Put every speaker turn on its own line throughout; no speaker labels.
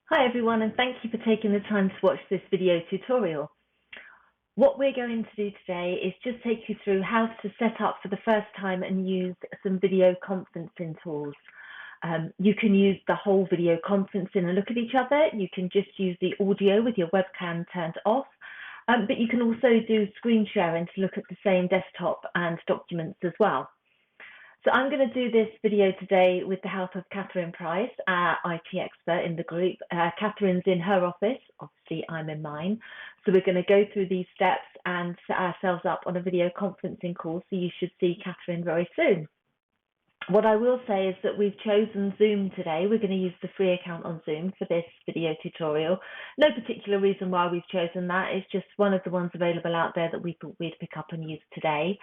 Hi everyone, and thank you for taking the time to watch this video tutorial. What we're going to do today is just take you through how to set up for the first time and use some video conferencing tools. You can use the whole video conferencing and look at each other. You can just use the audio with your webcam turned off, but you can also do screen sharing to look at the same desktop and documents as well. So I'm going to do this video today with the help of Catherine Price, our IT expert in the group. Catherine's in her office, obviously I'm in mine. So we're going to go through these steps and set ourselves up on a video conferencing call, so you should see Catherine very soon. What I will say is that we've chosen Zoom today. We're going to use the free account on Zoom for this video tutorial. No particular reason why we've chosen that. It's just one of the ones available out there that we thought we'd pick up and use today.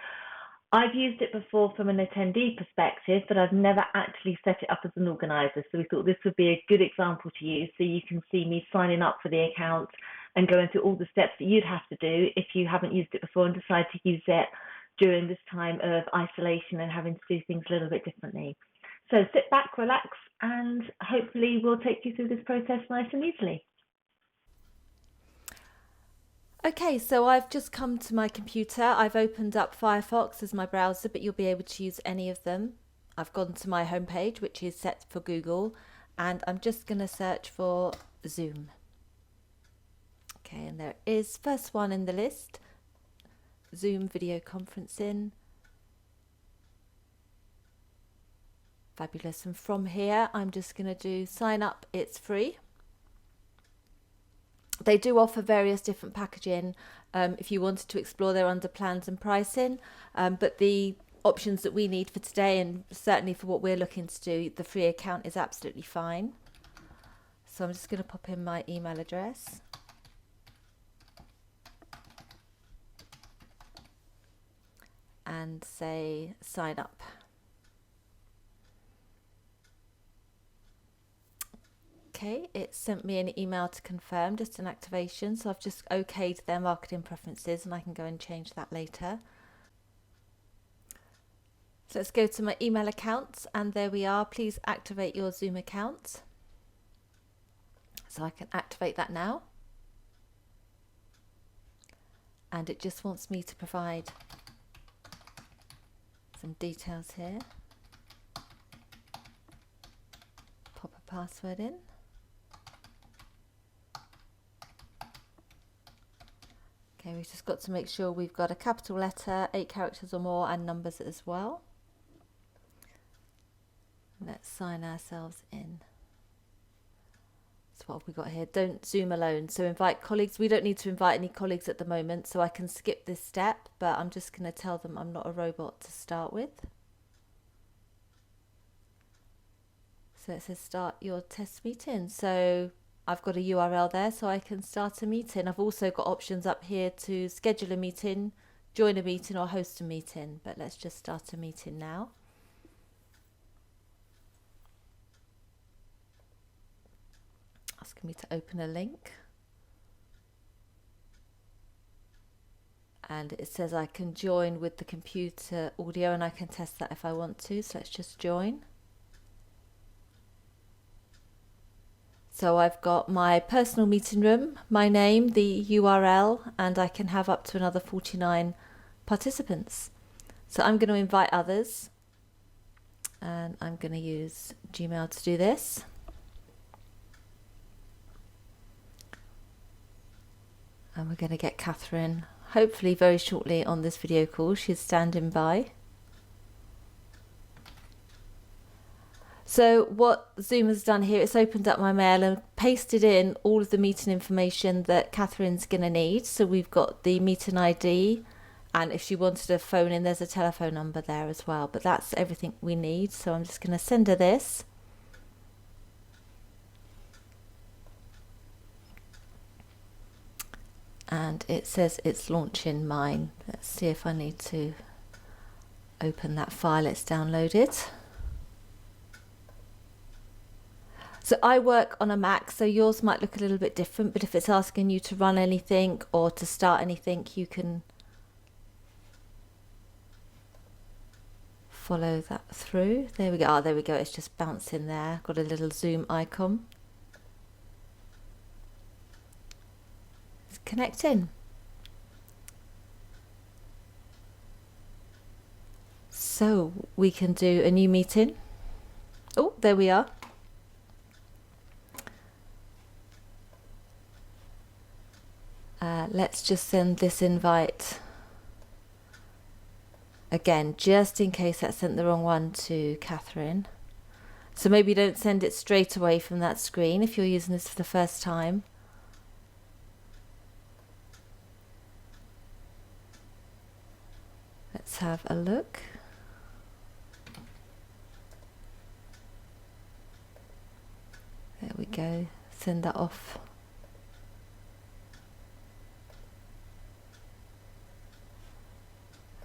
I've used it before from an attendee perspective, but I've never actually set it up as an organizer. So we thought this would be a good example to use, so you can see me signing up for the account and going through all the steps that you'd have to do if you haven't used it before and decide to use it during this time of isolation and having to do things a little bit differently. So sit back, relax, and hopefully we'll take you through this process nice and easily.
Okay, so I've just come to my computer. I've opened up Firefox as my browser, but you'll be able to use any of them. I've gone to my homepage, which is set for Google, and I'm just going to search for Zoom. Okay, and there is first one in the list, Zoom video conferencing. Fabulous. And from here, I'm just going to do sign up. It's free. They do offer various different packaging if you wanted to explore. They're under plans and pricing, but the options that we need for today, and certainly for what we're looking to do, the free account is absolutely fine. So I'm just going to pop in my email address. And say sign up. Okay, it sent me an email to confirm, just an activation, so I've just okayed their marketing preferences and I can go and change that later. So let's go to my email accounts, and there we are. Please activate your Zoom account. So I can activate that now. And it just wants me to provide some details here. Pop a password in. Okay, we've just got to make sure we've got a capital letter, 8 characters or more, and numbers as well. Let's sign ourselves in. So what have we got here? Don't Zoom alone. So invite colleagues. We don't need to invite any colleagues at the moment, so I can skip this step, but I'm just going to tell them I'm not a robot to start with. So it says start your test meeting. So I've got a URL there, so I can start a meeting. I've also got options up here to schedule a meeting, join a meeting, or host a meeting, but let's just start a meeting now. Asking me to open a link. And it says I can join with the computer audio, and I can test that if I want to, so let's just join. So I've got my personal meeting room, my name, the URL, and I can have up to another 49 participants. So I'm going to invite others, and I'm going to use Gmail to do this. And we're going to get Catherine hopefully very shortly on this video call. She's standing by. So what Zoom has done here, it's opened up my mail and pasted in all of the meeting information that Catherine's going to need. So we've got the meeting ID, and if she wanted to phone in, there's a telephone number there as well. But that's everything we need. So I'm just going to send her this. And it says it's launching mine. Let's see if I need to open that file it's downloaded. So I work on a Mac, so yours might look a little bit different, but if it's asking you to run anything or to start anything, you can follow that through. There we go. Oh, there we go. It's just bouncing there. Got a little Zoom icon. connecting. So we can do a new meeting. Oh, there we are. Let's just send this invite again, just in case that sent the wrong one to Catherine. So maybe don't send it straight away from that screen if you're using this for the first time. Let's have a look. There we go. Send that off.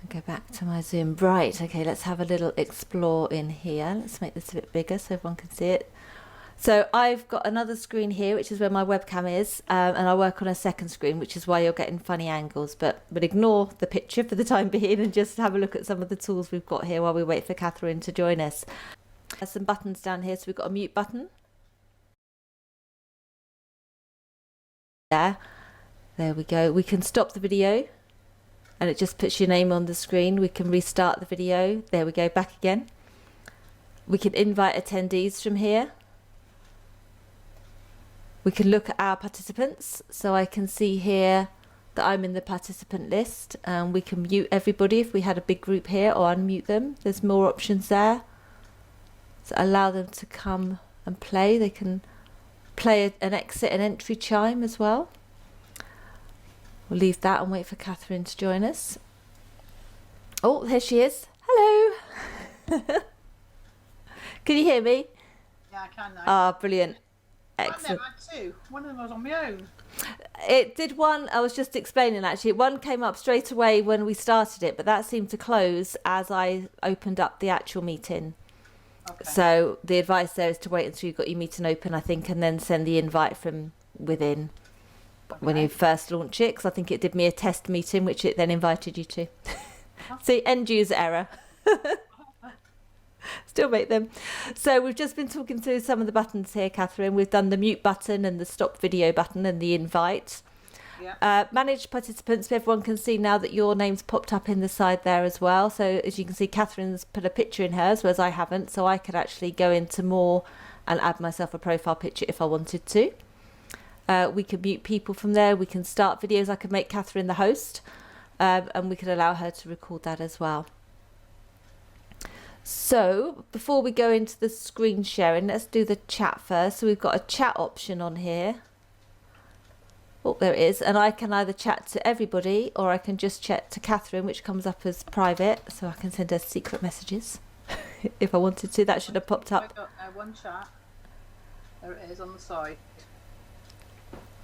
Go back to my Zoom. Right, okay, let's have a little explore in here. Let's make this a bit bigger so everyone can see it. So I've got another screen here, which is where my webcam is, and I work on a second screen, which is why you're getting funny angles. But ignore the picture for the time being and just have a look at some of the tools we've got here while we wait for Catherine to join us. There's some buttons down here. So we've got a mute button. There we go. We can stop the video. And it just puts your name on the screen. We can restart the video. There we go, back again. We can invite attendees from here. We can look at our participants. So I can see here that I'm in the participant list. And we can mute everybody if we had a big group here, or unmute them. There's more options there. So allow them to come and play. They can play an exit and entry chime as well. We'll leave that and wait for Catherine to join us. Oh, there she is. Hello. Can you hear me?
Yeah, I can now.
Ah, brilliant.
Excellent. I had two. One of them was on my own.
It did one, I was just explaining actually. One came up straight away when we started it, but that seemed to close as I opened up the actual meeting. Okay. So the advice there is to wait until you've got your meeting open, I think, and then send the invite from within. Okay. When you first launch it, because I think it did me a test meeting, which it then invited you to. See, end user error. Still make them. So we've just been talking through some of the buttons here, Catherine. We've done the mute button and the stop video button and the invite. Yeah. Manage participants. Everyone can see now that your name's popped up in the side there as well. So as you can see, Catherine's put a picture in hers, whereas I haven't. So I could actually go into more and add myself a profile picture if I wanted to. We can mute people from there. We can start videos. I could make Catherine the host, and we could allow her to record that as well. So before we go into the screen sharing, let's do the chat first. So we've got a chat option on here. Oh, there it is. And I can either chat to everybody or I can just chat to Catherine, which comes up as private. So I can send her secret messages if I wanted to. That should have popped up.
I've got one chat. There it is on the side.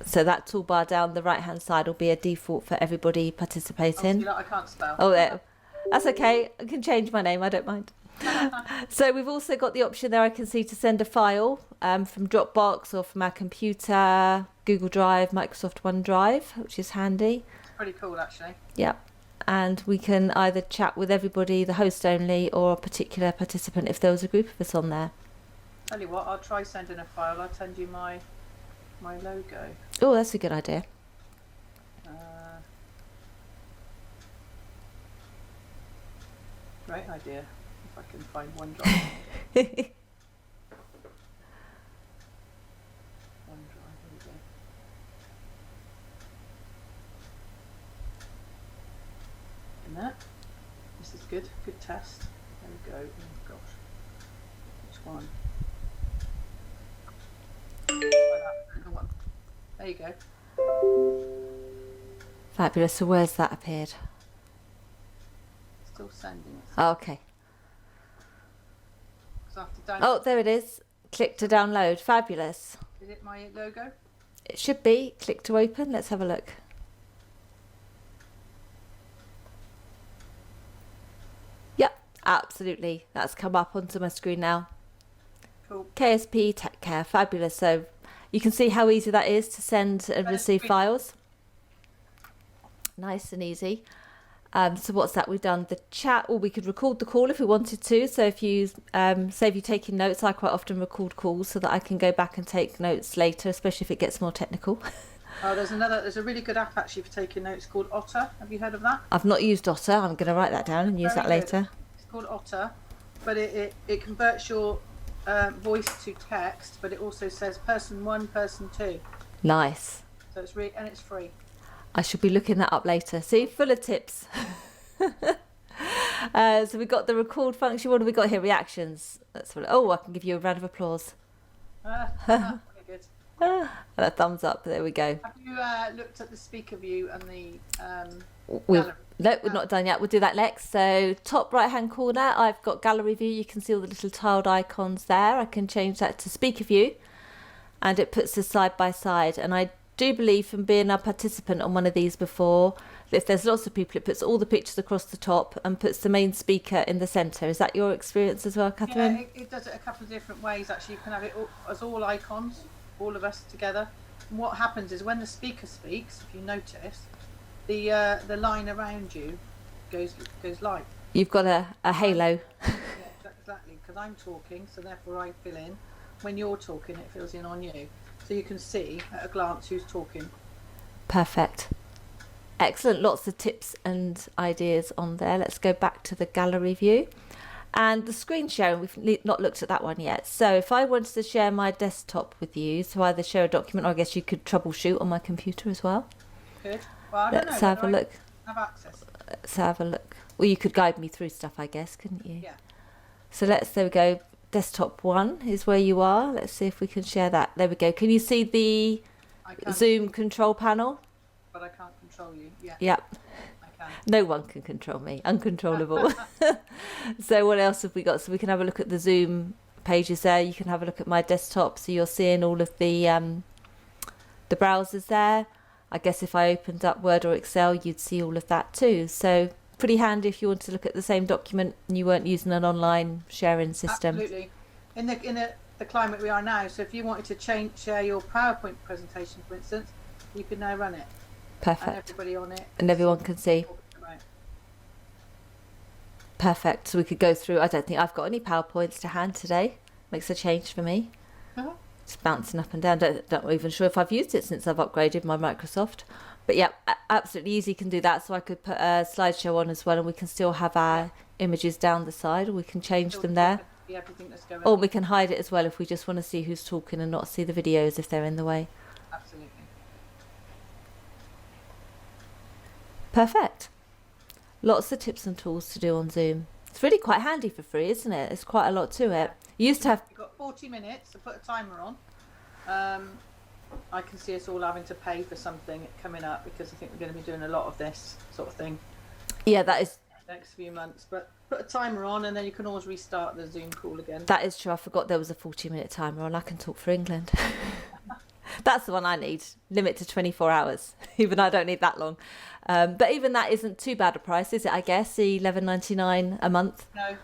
So that toolbar down the right hand side will be a default for everybody participating.
Oh, I can't spell.
Oh, there. That's okay. I can change my name. I don't mind. So we've also got the option there I can see to send a file from Dropbox or from our computer, Google Drive, Microsoft OneDrive, which is handy.
It's pretty cool, actually.
Yep. And we can either chat with everybody, the host only, or a particular participant if there was a group of us on there.
Tell you what, I'll try sending a file. I'll send you my logo.
Oh, that's a good idea.
Great idea. If I can find OneDrive. OneDrive, here we go. And that. This is good. Good test. There we go. Oh gosh. Which one? There you go.
Fabulous. So where's that appeared?
Still sending it.
Oh, okay.
So I have to download.
Oh, there it is. Click to download. Fabulous.
Is it my logo?
It should be. Click to open. Let's have a look. Yep, absolutely. That's come up onto my screen now.
Cool.
KSP Tech Care. Fabulous. So you can see how easy that is to send and receive files. Nice and easy. So what's that? We've done the chat, or we could record the call if we wanted to. So if you say if you're taking notes, I quite often record calls so that I can go back and take notes later, especially if it gets more technical.
Oh, there's a really good app actually for taking notes called Otter. Have you heard of that?
I've not used Otter. I'm going to write that down and use that
Very good.
later.
It's called Otter, but it converts your voice to text, but it also says person 1, person 2.
Nice.
So it's free.
I should be looking that up later. See, full of tips. So we've got the record function. What have we got here? Reactions. Oh, I can give you a round of applause.
Very good.
And a thumbs up. There we go.
Have you looked at the speaker view and the
We've
gallery?
we're not done yet. We'll do that next. So top right hand corner, I've got gallery view. You can see all the little tiled icons there. I can change that to speaker view, and it puts us side by side. And I do believe, from being a participant on one of these before, that if there's lots of people, it puts all the pictures across the top and puts the main speaker in the centre. Is that your experience as well, Catherine?
Yeah, it does it a couple of different ways actually. You can have it as all icons, all of us together. And what happens is when the speaker speaks, if you notice, the line around you goes light.
You've got a halo.
Yeah, exactly. Because I'm talking, so therefore I fill in. When you're talking, it fills in on you, so you can see at a glance who's talking.
Perfect. Excellent. Lots of tips and ideas on there. Let's go back to the gallery view. And the screen sharing, we've not looked at that one yet. So if I wanted to share my desktop with you, so either share a document, or I guess you could troubleshoot on my computer as well.
Good. Well, I don't
Let's
know
have a
whether I
look.
have access.
Let's have a look. Well, you could guide me through stuff, I guess, couldn't you?
Yeah.
So there we go. Desktop 1 is where you are. Let's see if we can share that. There we go. Can you see the
I can,
Zoom control panel?
but I can't control you. Yeah.
Yep.
I can.
No one can control me. Uncontrollable. So what else have we got? So we can have a look at the Zoom pages there. You can have a look at my desktop. So you're seeing all of the browsers there. I guess if I opened up Word or Excel, you'd see all of that too. So pretty handy if you want to look at the same document and you weren't using an online sharing system.
Absolutely. In the climate we are now, so if you wanted to share your PowerPoint presentation, for instance, you can now run it. And
Perfect.
everybody on it.
And everyone can see.
Right.
Perfect. So we could go through. I don't think I've got any PowerPoints to hand today. Makes a change for me.
Uh-huh.
It's bouncing up and down. Don't even sure if I've used it since I've upgraded my Microsoft. But yeah, absolutely easy. Can do that. So I could put a slideshow on as well, and we can still have our images down the side, or we can change
Still
them there.
see everything that's going
Or
on.
we can hide it as well if we just want to see who's talking and not see the videos if they're in the way.
Absolutely.
Perfect. Lots of tips and tools to do on Zoom. It's really quite handy for free, isn't it? There's quite a lot to it. You used to have...
You've got 40 minutes to put a timer on. I can see us all having to pay for something coming up because I think we're going to be doing a lot of this sort of thing
Yeah, that is
next few months. But put a timer on and then you can always restart the Zoom call again.
That is true. I forgot there was a 40-minute timer on. I can talk for England. That's the one I need. Limit to 24 hours. Even I don't need that long. But even that isn't too bad a price, is it? I guess the $11.99 a month.
No,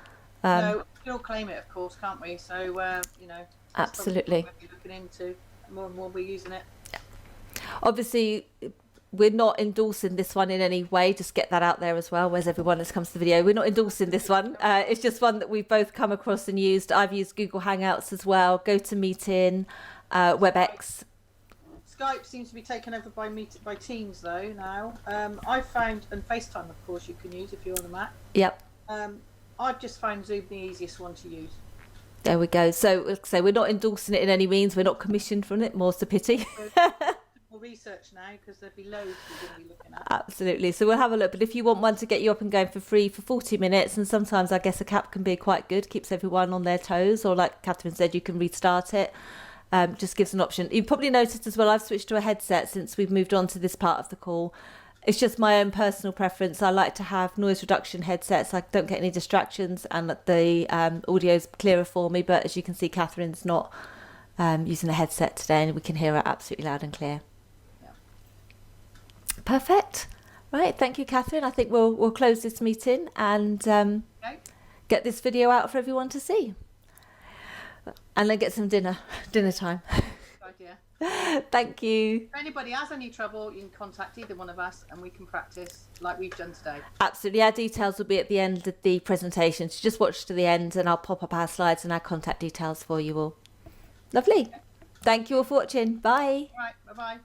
no, we can all claim it, of course, can't we? So, you know, that's
Absolutely.
something we'll be looking into. More and more we're using it.
Obviously, we're not endorsing this one in any way. Just get that out there as well. Where's everyone that comes to the video? We're not endorsing this one. It's just one that we've both come across and used. I've used Google Hangouts as well, GoToMeeting, WebEx.
Skype seems to be taken over by Teams though now. I've found, and FaceTime of course you can use if you're on a Mac.
Yep.
I've just found Zoom the easiest one to use.
There we go. So we're not endorsing it in any means. We're not commissioned from it. More's the pity.
More research now because there'll be loads we're going to be looking at.
Absolutely. So we'll have a look. But if you want one to get you up and going for free for 40 minutes, and sometimes I guess a cap can be quite good, keeps everyone on their toes. Or like Catherine said, you can restart it. Just gives an option. You've probably noticed as well, I've switched to a headset since we've moved on to this part of the call. It's just my own personal preference. I like to have noise reduction headsets. I don't get any distractions and the audio's clearer for me. But as you can see, Catherine's not using a headset today and we can hear her absolutely loud and clear.
Yeah.
Perfect. Right. Thank you, Catherine. I think we'll close this meeting and
Okay.
get this video out for everyone to see. And then get some dinner time.
Good idea.
Thank you.
If anybody has any trouble, you can contact either one of us and we can practice like we've done today.
Absolutely. Our details will be at the end of the presentation. So just watch to the end and I'll pop up our slides and our contact details for you all. Lovely. Thank you all for watching. Bye.
All right. Bye-bye.